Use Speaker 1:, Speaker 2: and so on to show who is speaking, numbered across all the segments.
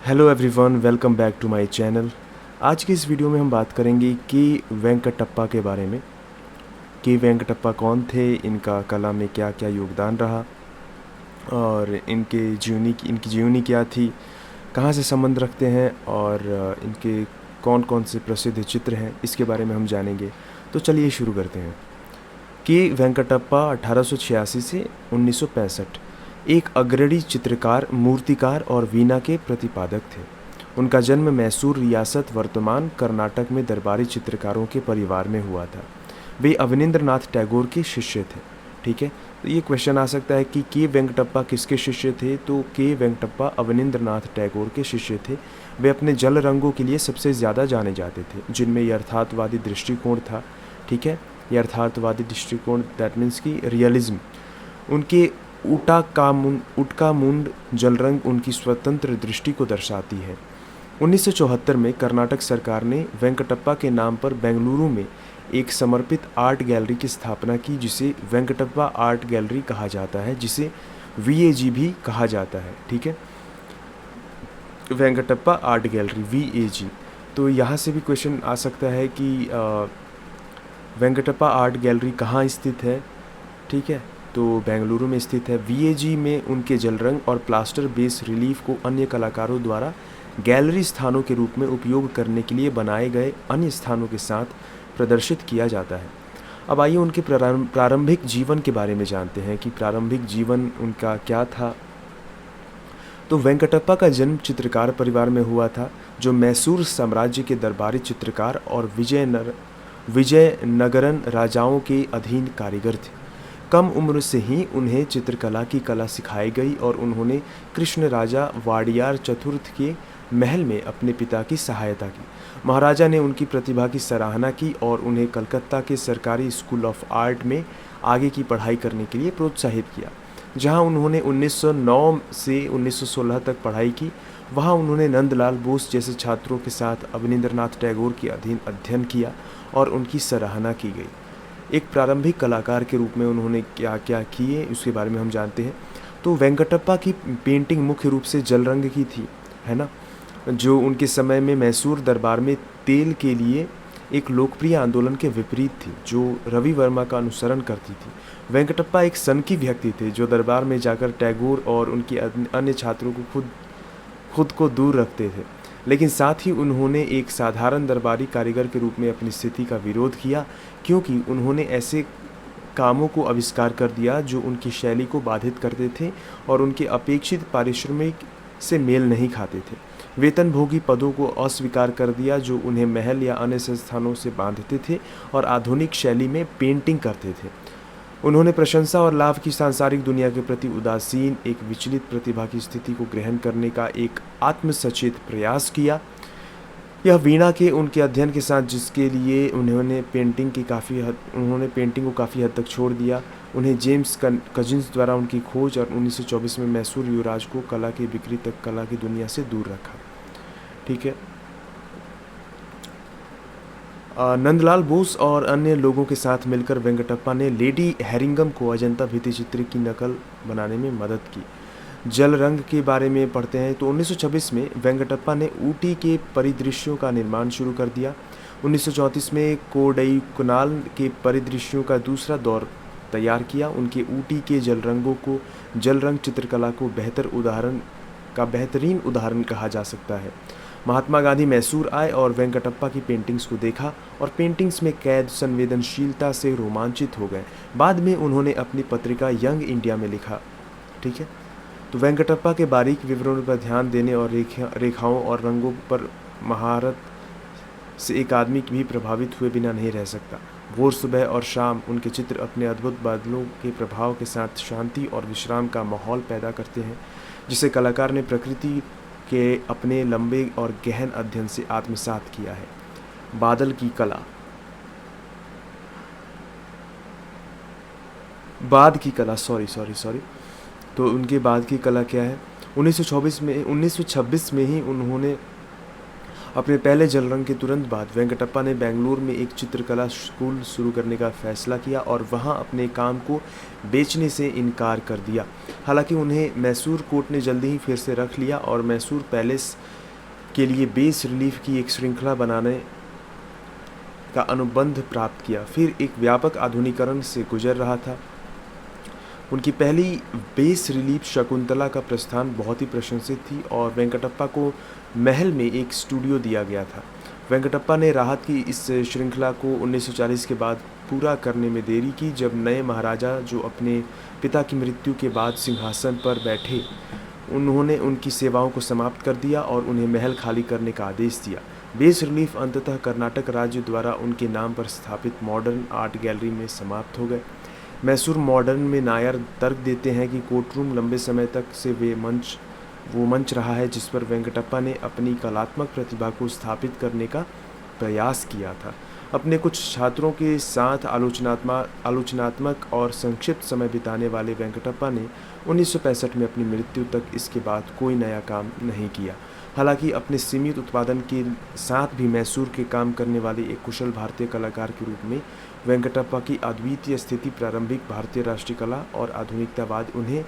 Speaker 1: Hello everyone, welcome back to my channel. आज की इस वीडियो में हम बात करेंगे कि वेंकटप्पा के बारे में कि वेंकटप्पा कौन थे, इनका कला में क्या क्या योगदान रहा और इनकी जीवनी क्या थी, कहाँ से संबंध रखते हैं और इनके कौन कौन से प्रसिद्ध चित्र हैं, इसके बारे में हम जानेंगे। तो चलिए शुरू करते हैं कि वेंकटप्पा 1886 से 1965 एक अग्रणी चित्रकार, मूर्तिकार और वीणा के प्रतिपादक थे। उनका जन्म मैसूर रियासत, वर्तमान कर्नाटक में दरबारी चित्रकारों के परिवार में हुआ था। वे अवनींद्रनाथ टैगोर के शिष्य थे। ठीक है, तो ये क्वेश्चन आ सकता है कि के वेंकटप्पा किसके शिष्य थे। तो के वेंकटप्पा अवनींद्रनाथ टैगोर के शिष्य थे। वे अपने जल रंगों के लिए सबसे ज़्यादा जाने जाते थे, जिनमें यथार्थवादी दृष्टिकोण था। ठीक है, यथार्थवादी दृष्टिकोण दैट मीन्स की रियलिज्म। उनके उटका मुंड जल रंग उनकी स्वतंत्र दृष्टि को दर्शाती है। 1974 में कर्नाटक सरकार ने वेंकटप्पा के नाम पर बेंगलुरु में एक समर्पित आर्ट गैलरी की स्थापना की, जिसे वेंकटप्पा आर्ट गैलरी कहा जाता है, जिसे वीएजी भी कहा जाता है। ठीक है, वेंकटप्पा आर्ट गैलरी वीएजी। तो यहाँ से भी क्वेश्चन आ सकता है कि वेंकटप्पा आर्ट गैलरी कहाँ स्थित है। ठीक है, तो बेंगलुरु में स्थित है। वीएजी में उनके जल रंग और प्लास्टर बेस रिलीफ को अन्य कलाकारों द्वारा गैलरी स्थानों के रूप में उपयोग करने के लिए बनाए गए अन्य स्थानों के साथ प्रदर्शित किया जाता है। अब आइए उनके प्रारंभिक जीवन के बारे में जानते हैं कि प्रारंभिक जीवन उनका क्या था। तो वेंकटप्पा का जन्म चित्रकार परिवार में हुआ था, जो मैसूर साम्राज्य के दरबारी चित्रकार और विजयनगरन राजाओं के अधीन कारीगर थे। कम उम्र से ही उन्हें चित्रकला की कला सिखाई गई और उन्होंने कृष्ण राजा वाडियार चतुर्थ के महल में अपने पिता की सहायता की। महाराजा ने उनकी प्रतिभा की सराहना की और उन्हें कलकत्ता के सरकारी स्कूल ऑफ आर्ट में आगे की पढ़ाई करने के लिए प्रोत्साहित किया, जहां उन्होंने 1909 से 1916 तक पढ़ाई की। वहां उन्होंने नंदलाल बोस जैसे छात्रों के साथ अवनींद्रनाथ टैगोर के अधीन अध्ययन किया और उनकी सराहना की गई। एक प्रारंभिक कलाकार के रूप में उन्होंने क्या क्या किए, उसके बारे में हम जानते हैं। तो वेंकटप्पा की पेंटिंग मुख्य रूप से जल रंग की थी, है ना, जो उनके समय में मैसूर दरबार में तेल के लिए एक लोकप्रिय आंदोलन के विपरीत थी, जो रवि वर्मा का अनुसरण करती थी। वेंकटप्पा एक सनकी व्यक्ति थे, जो दरबार में जाकर टैगोर और उनके अन्य छात्रों को खुद को दूर रखते थे, लेकिन साथ ही उन्होंने एक साधारण दरबारी कारीगर के रूप में अपनी स्थिति का विरोध किया, क्योंकि उन्होंने ऐसे कामों को आविष्कार कर दिया जो उनकी शैली को बाधित करते थे और उनके अपेक्षित पारिश्रमिक से मेल नहीं खाते थे। वेतनभोगी पदों को अस्वीकार कर दिया जो उन्हें महल या अन्य संस्थानों से बांधते थे, और आधुनिक शैली में पेंटिंग करते थे। उन्होंने प्रशंसा और लाभ की सांसारिक दुनिया के प्रति उदासीन, एक विचलित प्रतिभा की स्थिति को ग्रहण करने का एक आत्मसचेत प्रयास किया। यह वीणा के उनके अध्ययन के साथ, जिसके लिए उन्होंने पेंटिंग को काफ़ी हद तक छोड़ दिया। उन्हें जेम्स कजिन्स द्वारा उनकी खोज और 1924 में मैसूर युवराज को कला की बिक्री तक कला की दुनिया से दूर रखा। ठीक है, नंदलाल बोस और अन्य लोगों के साथ मिलकर वेंकटप्पा ने लेडी हैरिंगम को अजंता भित्ति चित्र की नकल बनाने में मदद की। जल रंग के बारे में पढ़ते हैं तो 1926 में वेंकटप्पा ने ऊटी के परिदृश्यों का निर्माण शुरू कर दिया। 1934 में कोडईकुनाल के परिदृश्यों का दूसरा दौर तैयार किया। उनके ऊटी के जल रंगों को जल रंग चित्रकला को बेहतरीन उदाहरण कहा जा सकता है। महात्मा गांधी मैसूर आए और वेंकटप्पा की पेंटिंग्स को देखा और पेंटिंग्स में कैद संवेदनशीलता से रोमांचित हो गए। बाद में उन्होंने अपनी पत्रिका यंग इंडिया में लिखा। ठीक है, तो वेंकटप्पा के बारीक विवरणों पर ध्यान देने और रेखाओं और रंगों पर महारत से एक आदमी भी प्रभावित हुए बिना नहीं रह सकता। भोर, सुबह और शाम उनके चित्र अपने अद्भुत बादलों के प्रभाव के साथ शांति और विश्राम का माहौल पैदा करते हैं, जिसे कलाकार ने प्रकृति के अपने लंबे और गहन अध्ययन से आत्मसात किया है। बादल की कला, तो उनके बाद की कला क्या है। 1926 में ही उन्होंने अपने पहले जल रंग के तुरंत बाद वेंकटप्पा ने बेंगलुरु में एक चित्रकला स्कूल शुरू करने का फैसला किया और वहां अपने काम को बेचने से इनकार कर दिया। हालांकि उन्हें मैसूर कोर्ट ने जल्दी ही फिर से रख लिया और मैसूर पैलेस के लिए बेस रिलीफ की एक श्रृंखला बनाने का अनुबंध प्राप्त किया। फिर एक व्यापक आधुनिकीकरण से गुजर रहा था। उनकी पहली बेस रिलीफ शकुंतला का प्रस्थान बहुत ही प्रशंसित थी और वेंकटप्पा को महल में एक स्टूडियो दिया गया था। वेंकटप्पा ने राहत की इस श्रृंखला को 1940 के बाद पूरा करने में देरी की, जब नए महाराजा जो अपने पिता की मृत्यु के बाद सिंहासन पर बैठे, उन्होंने उनकी सेवाओं को समाप्त कर दिया और उन्हें महल खाली करने का आदेश दिया। बेस रिलीफ अंततः कर्नाटक राज्य द्वारा उनके नाम पर स्थापित मॉडर्न आर्ट गैलरी में समाप्त हो गए। मैसूर मॉडर्न में नायर तर्क देते हैं कि कोर्ट रूम लंबे समय तक से वो मंच रहा है जिस पर वेंकटप्पा ने अपनी कलात्मक प्रतिभा को स्थापित करने का प्रयास किया था। अपने कुछ छात्रों के साथ आलोचनात्मक और संक्षिप्त समय बिताने वाले वेंकटप्पा ने 1965 में अपनी मृत्यु तक इसके बाद कोई नया काम नहीं किया। हालांकि अपने सीमित उत्पादन के साथ भी मैसूर के काम करने वाले एक कुशल भारतीय कलाकार के रूप में वेंकटप्पा की अद्वितीय स्थिति प्रारंभिक भारतीय राष्ट्रीय कला और आधुनिकतावाद उन्हें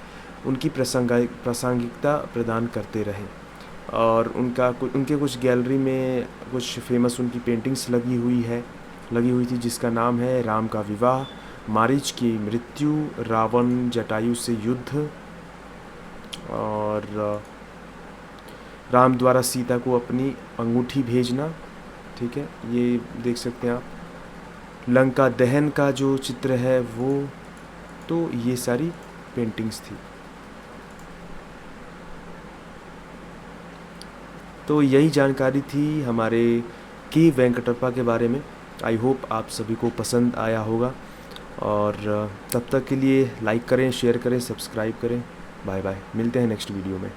Speaker 1: उनकी प्रासंगिकता प्रदान करते रहे। और उनके कुछ गैलरी में कुछ फेमस उनकी पेंटिंग्स लगी हुई थी, जिसका नाम है राम का विवाह, मारीच की मृत्यु, रावण जटायु से युद्ध, और राम द्वारा सीता को अपनी अंगूठी भेजना। ठीक है, ये देख सकते हैं आप। लंका दहन का जो चित्र है वो, तो ये सारी पेंटिंग्स थी। तो यही जानकारी थी हमारे के वेंकटप्पा के बारे में। आई होप आप सभी को पसंद आया होगा, और तब तक के लिए लाइक करें, शेयर करें, सब्सक्राइब करें। बाय बाय, मिलते हैं नेक्स्ट वीडियो में।